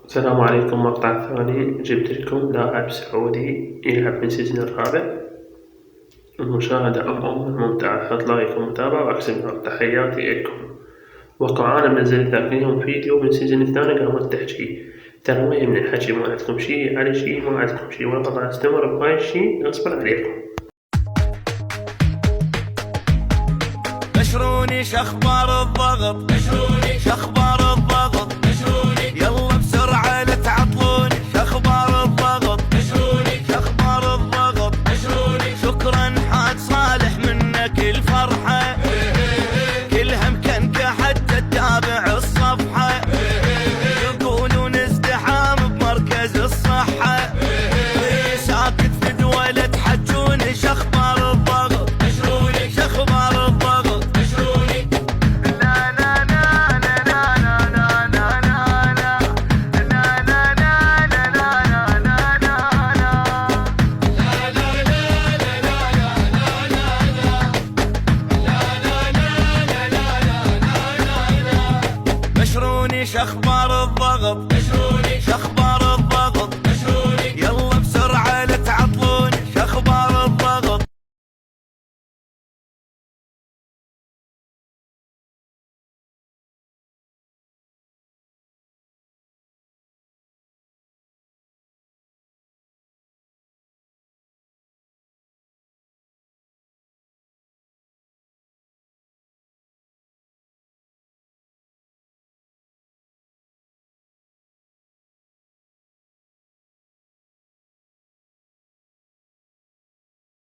السلام عليكم. مقطع ثاني جبت لكم لاعب سعودي يلعب في السيزون الرابع. المشاهدة أمر ممتعة، حط لايك ومتابعة واكتب تحياتي لكم. وقع أنا منزل ثاني فيديو من السيزون الثاني قامت تحكي ترى ما يهمني الحكي، ما عندكم شي على شي، ما عندكم شي، وأنا طبعا استمر بهاي الشي غصبا عليكم. بشروني شخبار الضغط، بشروني شخبار الضغط، بشروني يلا بسرعة لا تعطلوني. شخبار الضغط، بشروني شخبار الضغط، بشروني شكرا حاج صالح منك الفرحة، كلها مكنكة حتى تتابع الصفحة، يقولون ازدحام بمركز الصحة، ساكت في دولة تحجوني. شخبار الضغط، بشروني شخبار الضغط، بشروني شخبار الضغط، بشروني شخبار